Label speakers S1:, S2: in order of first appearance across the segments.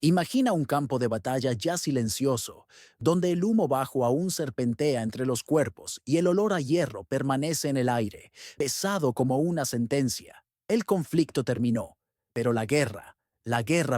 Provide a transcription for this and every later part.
S1: Imagina un campo de batalla ya silencioso, donde el humo bajo aún serpentea entre los cuerpos y el olor a hierro permanece en el aire, pesado como una sentencia. El conflicto terminó, pero la guerra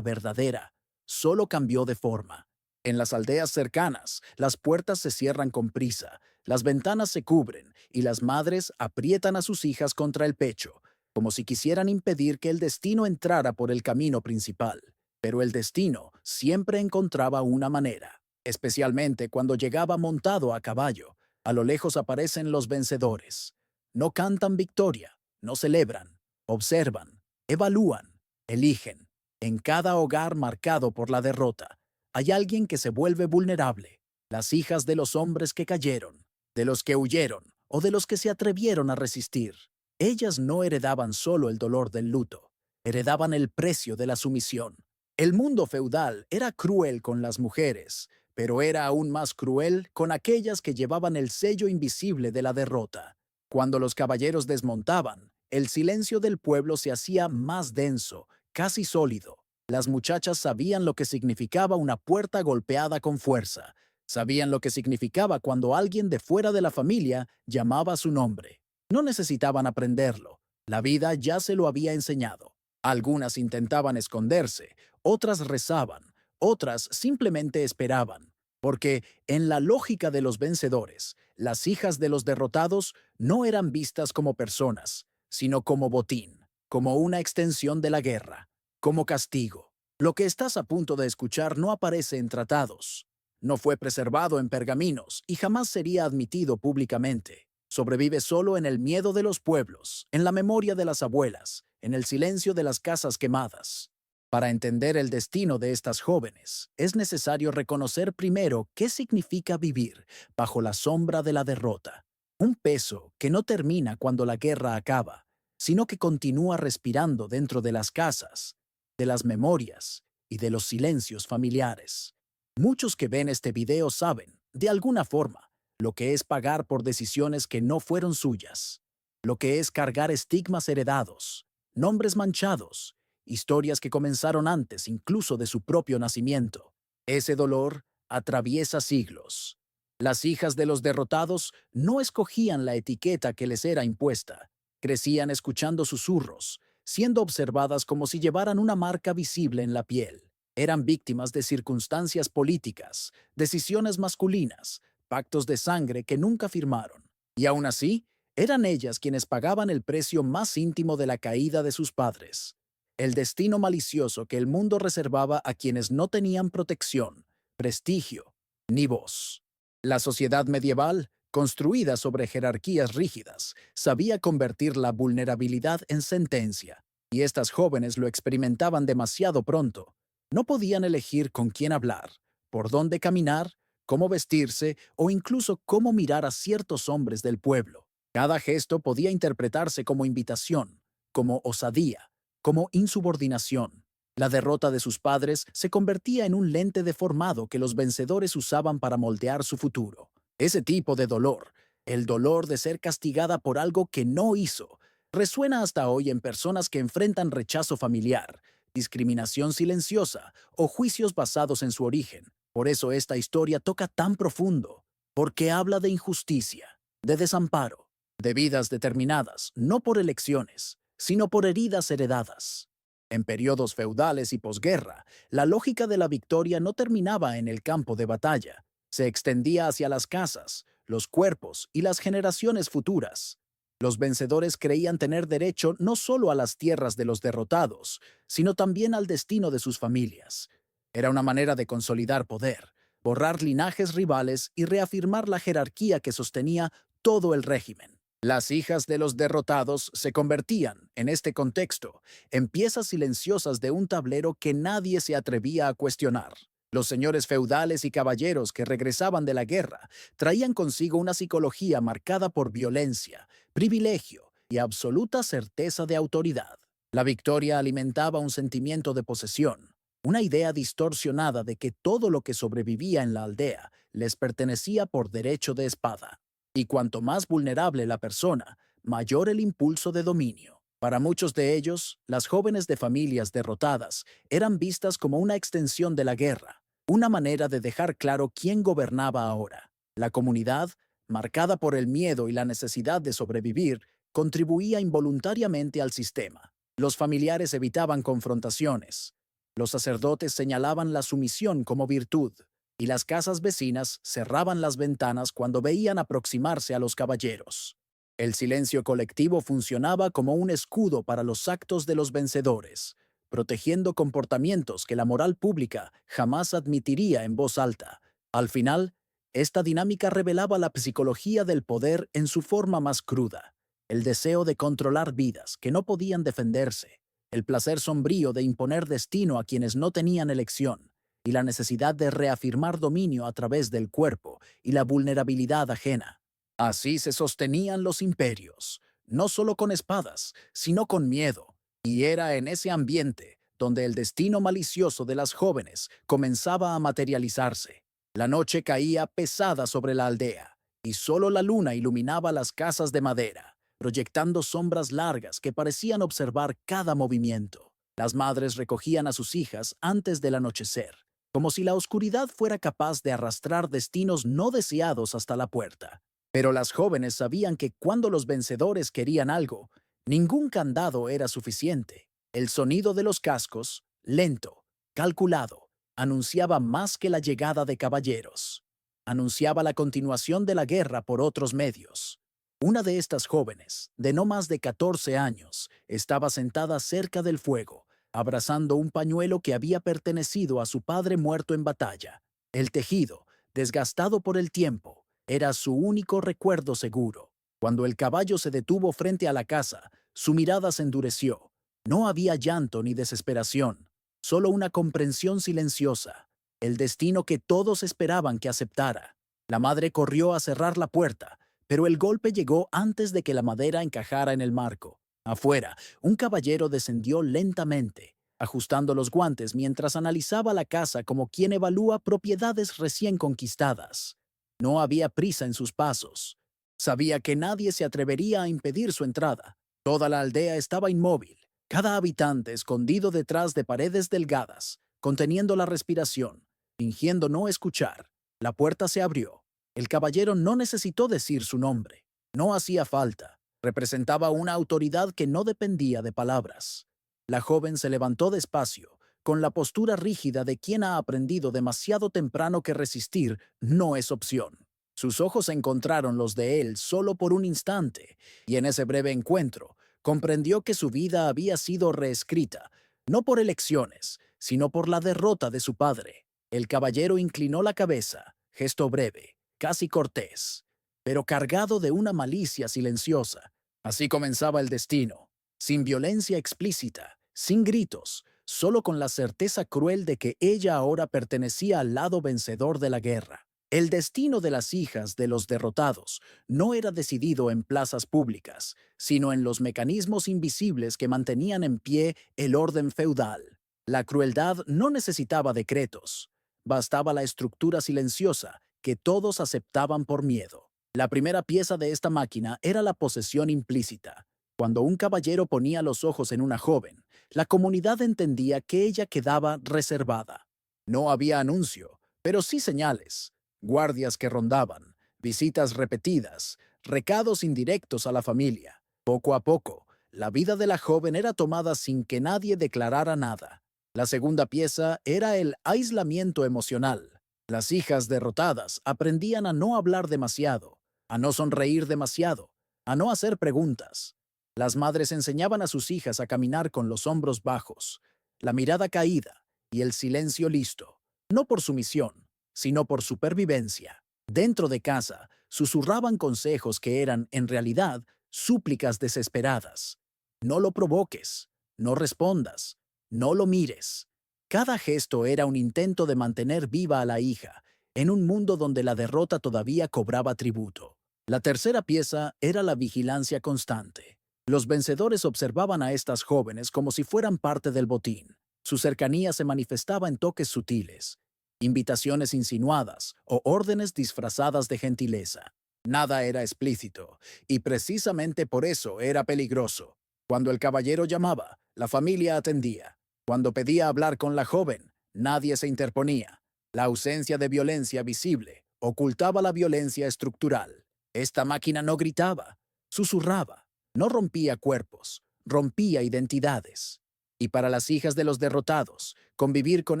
S1: verdadera, solo cambió de forma. En las aldeas cercanas, las puertas se cierran con prisa, las ventanas se cubren y las madres aprietan a sus hijas contra el pecho, como si quisieran impedir que el destino entrara por el camino principal. Pero el destino siempre encontraba una manera, especialmente cuando llegaba montado a caballo. A lo lejos aparecen los vencedores. No cantan victoria, no celebran, observan, evalúan, eligen. En cada hogar marcado por la derrota, hay alguien que se vuelve vulnerable, las hijas de los hombres que cayeron, de los que huyeron o de los que se atrevieron a resistir. Ellas no heredaban solo el dolor del luto, heredaban el precio de la sumisión. El mundo feudal era cruel con las mujeres, pero era aún más cruel con aquellas que llevaban el sello invisible de la derrota. Cuando los caballeros desmontaban, el silencio del pueblo se hacía más denso, casi sólido. Las muchachas sabían lo que significaba una puerta golpeada con fuerza. Sabían lo que significaba cuando alguien de fuera de la familia llamaba su nombre. No necesitaban aprenderlo. La vida ya se lo había enseñado. Algunas intentaban esconderse, otras rezaban, otras simplemente esperaban, porque en la lógica de los vencedores, las hijas de los derrotados no eran vistas como personas, sino como botín, como una extensión de la guerra, como castigo. Lo que estás a punto de escuchar no aparece en tratados, no fue preservado en pergaminos y jamás sería admitido públicamente. Sobrevive solo en el miedo de los pueblos, en la memoria de las abuelas, en el silencio de las casas quemadas. Para entender el destino de estas jóvenes, es necesario reconocer primero qué significa vivir bajo la sombra de la derrota. Un peso que no termina cuando la guerra acaba, sino que continúa respirando dentro de las casas, de las memorias y de los silencios familiares. Muchos que ven este video saben, de alguna forma, lo que es pagar por decisiones que no fueron suyas, lo que es cargar estigmas heredados, nombres manchados, historias que comenzaron antes incluso de su propio nacimiento. Ese dolor atraviesa siglos. Las hijas de los derrotados no escogían la etiqueta que les era impuesta, crecían escuchando susurros, siendo observadas como si llevaran una marca visible en la piel. Eran víctimas de circunstancias políticas, decisiones masculinas, pactos de sangre que nunca firmaron. Y aún así, eran ellas quienes pagaban el precio más íntimo de la caída de sus padres. El destino malicioso que el mundo reservaba a quienes no tenían protección, prestigio, ni voz. La sociedad medieval, construida sobre jerarquías rígidas, sabía convertir la vulnerabilidad en sentencia, y estas jóvenes lo experimentaban demasiado pronto. No podían elegir con quién hablar, por dónde caminar, cómo vestirse o incluso cómo mirar a ciertos hombres del pueblo. Cada gesto podía interpretarse como invitación, como osadía, como insubordinación. La derrota de sus padres se convertía en un lente deformado que los vencedores usaban para moldear su futuro. Ese tipo de dolor, el dolor de ser castigada por algo que no hizo, resuena hasta hoy en personas que enfrentan rechazo familiar, discriminación silenciosa o juicios basados en su origen. Por eso esta historia toca tan profundo, porque habla de injusticia, de desamparo, de vidas determinadas, no por elecciones, sino por heridas heredadas. En periodos feudales y posguerra, la lógica de la victoria no terminaba en el campo de batalla, se extendía hacia las casas, los cuerpos y las generaciones futuras. Los vencedores creían tener derecho no solo a las tierras de los derrotados, sino también al destino de sus familias. Era una manera de consolidar poder, borrar linajes rivales y reafirmar la jerarquía que sostenía todo el régimen. Las hijas de los derrotados se convertían, en este contexto, en piezas silenciosas de un tablero que nadie se atrevía a cuestionar. Los señores feudales y caballeros que regresaban de la guerra traían consigo una psicología marcada por violencia, privilegio y absoluta certeza de autoridad. La victoria alimentaba un sentimiento de posesión, una idea distorsionada de que todo lo que sobrevivía en la aldea les pertenecía por derecho de espada. Y cuanto más vulnerable la persona, mayor el impulso de dominio. Para muchos de ellos, las jóvenes de familias derrotadas eran vistas como una extensión de la guerra, una manera de dejar claro quién gobernaba ahora. La comunidad, marcada por el miedo y la necesidad de sobrevivir, contribuía involuntariamente al sistema. Los familiares evitaban confrontaciones. Los sacerdotes señalaban la sumisión como virtud, y las casas vecinas cerraban las ventanas cuando veían aproximarse a los caballeros. El silencio colectivo funcionaba como un escudo para los actos de los vencedores, protegiendo comportamientos que la moral pública jamás admitiría en voz alta. Al final, esta dinámica revelaba la psicología del poder en su forma más cruda: el deseo de controlar vidas que no podían defenderse, el placer sombrío de imponer destino a quienes no tenían elección, y la necesidad de reafirmar dominio a través del cuerpo y la vulnerabilidad ajena. Así se sostenían los imperios, no solo con espadas, sino con miedo, y era en ese ambiente donde el destino malicioso de las jóvenes comenzaba a materializarse. La noche caía pesada sobre la aldea, y solo la luna iluminaba las casas de madera, proyectando sombras largas que parecían observar cada movimiento. Las madres recogían a sus hijas antes del anochecer, como si la oscuridad fuera capaz de arrastrar destinos no deseados hasta la puerta. Pero las jóvenes sabían que cuando los vencedores querían algo, ningún candado era suficiente. El sonido de los cascos, lento, calculado, anunciaba más que la llegada de caballeros. Anunciaba la continuación de la guerra por otros medios. Una de estas jóvenes, de no más de 14 años, estaba sentada cerca del fuego, abrazando un pañuelo que había pertenecido a su padre muerto en batalla. El tejido, desgastado por el tiempo, era su único recuerdo seguro. Cuando el caballo se detuvo frente a la casa, su mirada se endureció. No había llanto ni desesperación, solo una comprensión silenciosa, el destino que todos esperaban que aceptara. La madre corrió a cerrar la puerta, pero el golpe llegó antes de que la madera encajara en el marco. Afuera, un caballero descendió lentamente, ajustando los guantes mientras analizaba la casa como quien evalúa propiedades recién conquistadas. No había prisa en sus pasos. Sabía que nadie se atrevería a impedir su entrada. Toda la aldea estaba inmóvil, cada habitante escondido detrás de paredes delgadas, conteniendo la respiración, fingiendo no escuchar. La puerta se abrió. El caballero no necesitó decir su nombre. No hacía falta. Representaba una autoridad que no dependía de palabras. La joven se levantó despacio, con la postura rígida de quien ha aprendido demasiado temprano que resistir no es opción. Sus ojos encontraron los de él solo por un instante, y en ese breve encuentro comprendió que su vida había sido reescrita, no por elecciones, sino por la derrota de su padre. El caballero inclinó la cabeza, gesto breve, casi cortés, pero cargado de una malicia silenciosa. Así comenzaba el destino, sin violencia explícita, sin gritos, solo con la certeza cruel de que ella ahora pertenecía al lado vencedor de la guerra. El destino de las hijas de los derrotados no era decidido en plazas públicas, sino en los mecanismos invisibles que mantenían en pie el orden feudal. La crueldad no necesitaba decretos, bastaba la estructura silenciosa que todos aceptaban por miedo. La primera pieza de esta máquina era la posesión implícita. Cuando un caballero ponía los ojos en una joven, la comunidad entendía que ella quedaba reservada. No había anuncio, pero sí señales: guardias que rondaban, visitas repetidas, recados indirectos a la familia. Poco a poco, la vida de la joven era tomada sin que nadie declarara nada. La segunda pieza era el aislamiento emocional. Las hijas derrotadas aprendían a no hablar demasiado, a no sonreír demasiado, a no hacer preguntas. Las madres enseñaban a sus hijas a caminar con los hombros bajos, la mirada caída y el silencio listo, no por sumisión, sino por supervivencia. Dentro de casa, susurraban consejos que eran, en realidad, súplicas desesperadas. No lo provoques, no respondas, no lo mires. Cada gesto era un intento de mantener viva a la hija, en un mundo donde la derrota todavía cobraba tributo. La tercera pieza era la vigilancia constante. Los vencedores observaban a estas jóvenes como si fueran parte del botín. Su cercanía se manifestaba en toques sutiles, invitaciones insinuadas o órdenes disfrazadas de gentileza. Nada era explícito, y precisamente por eso era peligroso. Cuando el caballero llamaba, la familia atendía. Cuando pedía hablar con la joven, nadie se interponía. La ausencia de violencia visible ocultaba la violencia estructural. Esta máquina no gritaba, susurraba, no rompía cuerpos, rompía identidades. Y para las hijas de los derrotados, convivir con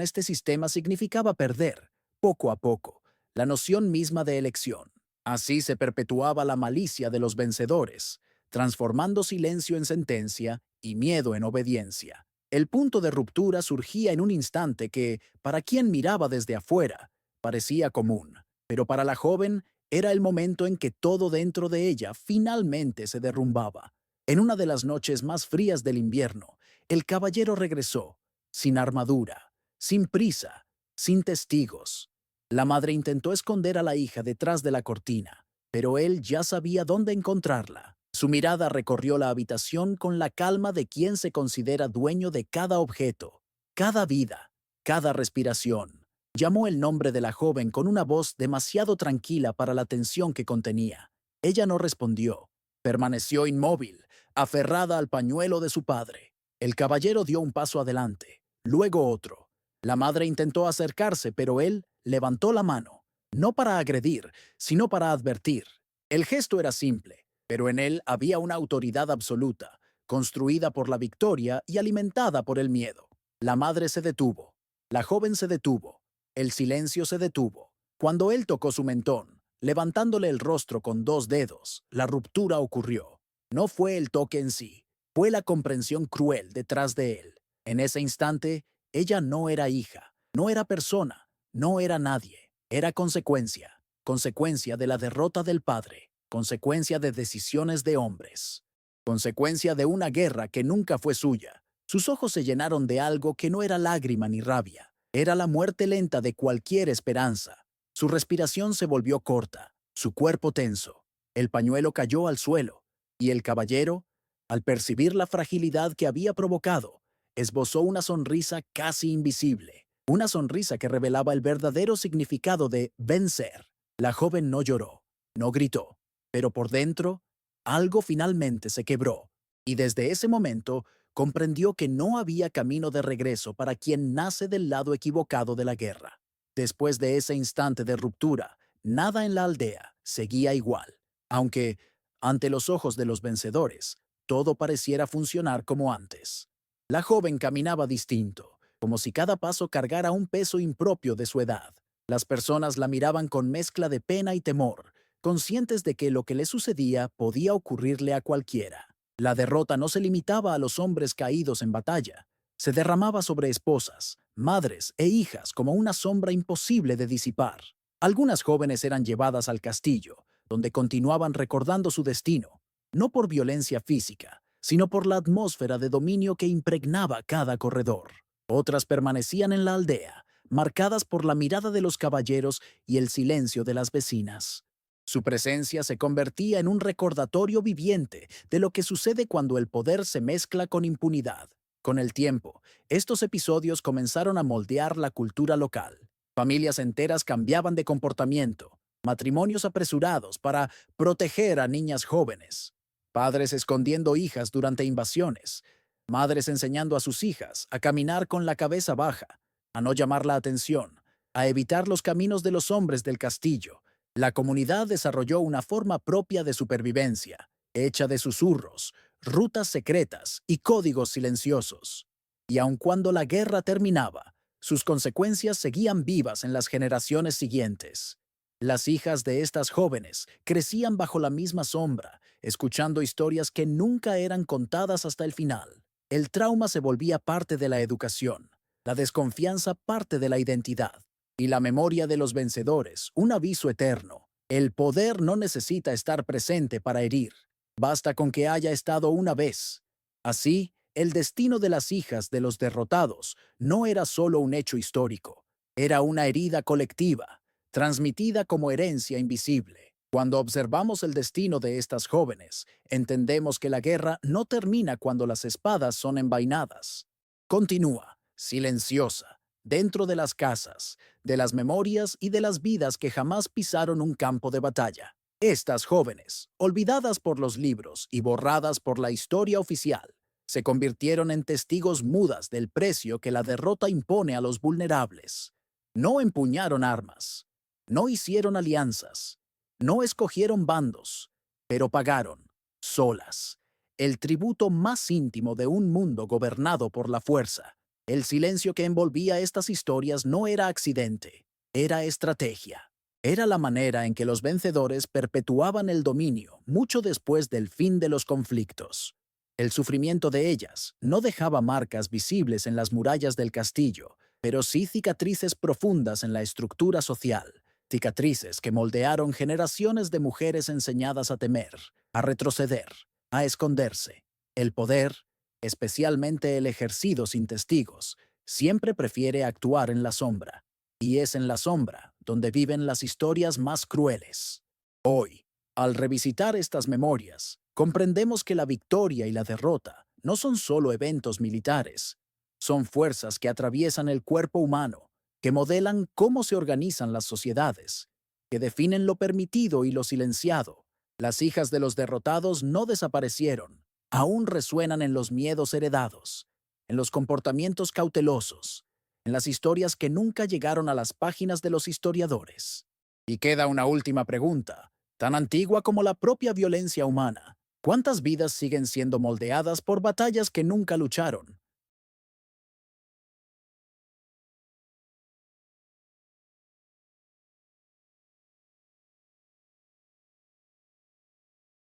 S1: este sistema significaba perder, poco a poco, la noción misma de elección. Así se perpetuaba la malicia de los vencedores, transformando silencio en sentencia y miedo en obediencia. El punto de ruptura surgía en un instante que, para quien miraba desde afuera, parecía común, pero para la joven era el momento en que todo dentro de ella finalmente se derrumbaba. En una de las noches más frías del invierno, el caballero regresó, sin armadura, sin prisa, sin testigos. La madre intentó esconder a la hija detrás de la cortina, pero él ya sabía dónde encontrarla. Su mirada recorrió la habitación con la calma de quien se considera dueño de cada objeto, cada vida, cada respiración. Llamó el nombre de la joven con una voz demasiado tranquila para la tensión que contenía. Ella no respondió. Permaneció inmóvil, aferrada al pañuelo de su padre. El caballero dio un paso adelante, luego otro. La madre intentó acercarse, pero él levantó la mano, no para agredir, sino para advertir. El gesto era simple, pero en él había una autoridad absoluta, construida por la victoria y alimentada por el miedo. La madre se detuvo, la joven se detuvo, el silencio se detuvo. Cuando él tocó su mentón, levantándole el rostro con dos dedos, la ruptura ocurrió. No fue el toque en sí, fue la comprensión cruel detrás de él. En ese instante, ella no era hija, no era persona, no era nadie. Era consecuencia, consecuencia de la derrota del padre, consecuencia de decisiones de hombres, consecuencia de una guerra que nunca fue suya. Sus ojos se llenaron de algo que no era lágrima ni rabia, era la muerte lenta de cualquier esperanza. Su respiración se volvió corta, su cuerpo tenso. El pañuelo cayó al suelo, y el caballero, al percibir la fragilidad que había provocado, esbozó una sonrisa casi invisible, una sonrisa que revelaba el verdadero significado de vencer. La joven no lloró, no gritó, pero por dentro, algo finalmente se quebró, y desde ese momento comprendió que no había camino de regreso para quien nace del lado equivocado de la guerra. Después de ese instante de ruptura, nada en la aldea seguía igual, aunque, ante los ojos de los vencedores, todo pareciera funcionar como antes. La joven caminaba distinto, como si cada paso cargara un peso impropio de su edad. Las personas la miraban con mezcla de pena y temor, conscientes de que lo que le sucedía podía ocurrirle a cualquiera. La derrota no se limitaba a los hombres caídos en batalla, se derramaba sobre esposas, madres e hijas como una sombra imposible de disipar. Algunas jóvenes eran llevadas al castillo, donde continuaban recordando su destino, no por violencia física, sino por la atmósfera de dominio que impregnaba cada corredor. Otras permanecían en la aldea, marcadas por la mirada de los caballeros y el silencio de las vecinas. Su presencia se convertía en un recordatorio viviente de lo que sucede cuando el poder se mezcla con impunidad. Con el tiempo, estos episodios comenzaron a moldear la cultura local. Familias enteras cambiaban de comportamiento, matrimonios apresurados para proteger a niñas jóvenes, padres escondiendo hijas durante invasiones, madres enseñando a sus hijas a caminar con la cabeza baja, a no llamar la atención, a evitar los caminos de los hombres del castillo. La comunidad desarrolló una forma propia de supervivencia, hecha de susurros, rutas secretas y códigos silenciosos. Y aun cuando la guerra terminaba, sus consecuencias seguían vivas en las generaciones siguientes. Las hijas de estas jóvenes crecían bajo la misma sombra, escuchando historias que nunca eran contadas hasta el final. El trauma se volvía parte de la educación, la desconfianza parte de la identidad, y la memoria de los vencedores, un aviso eterno. El poder no necesita estar presente para herir. Basta con que haya estado una vez. Así, el destino de las hijas de los derrotados no era solo un hecho histórico, era una herida colectiva, transmitida como herencia invisible. Cuando observamos el destino de estas jóvenes, entendemos que la guerra no termina cuando las espadas son envainadas. Continúa, silenciosa, dentro de las casas, de las memorias y de las vidas que jamás pisaron un campo de batalla. Estas jóvenes, olvidadas por los libros y borradas por la historia oficial, Se convirtieron en testigos mudas del precio que la derrota impone a los vulnerables. No empuñaron armas, no hicieron alianzas, no escogieron bandos, pero pagaron, solas, el tributo más íntimo de un mundo gobernado por la fuerza. El silencio que envolvía estas historias no era accidente, era estrategia. Era la manera en que los vencedores perpetuaban el dominio mucho después del fin de los conflictos. El sufrimiento de ellas no dejaba marcas visibles en las murallas del castillo, pero sí cicatrices profundas en la estructura social, cicatrices que moldearon generaciones de mujeres enseñadas a temer, a retroceder, a esconderse. El poder, especialmente el ejercido sin testigos, siempre prefiere actuar en la sombra, y es en la sombra donde viven las historias más crueles. Hoy, al revisitar estas memorias, comprendemos que la victoria y la derrota no son solo eventos militares, son fuerzas que atraviesan el cuerpo humano, que modelan cómo se organizan las sociedades, que definen lo permitido y lo silenciado. Las hijas de los derrotados no desaparecieron, aún resuenan en los miedos heredados, en los comportamientos cautelosos, en las historias que nunca llegaron a las páginas de los historiadores. Y queda una última pregunta, tan antigua como la propia violencia humana. ¿Cuántas vidas siguen siendo moldeadas por batallas que nunca lucharon?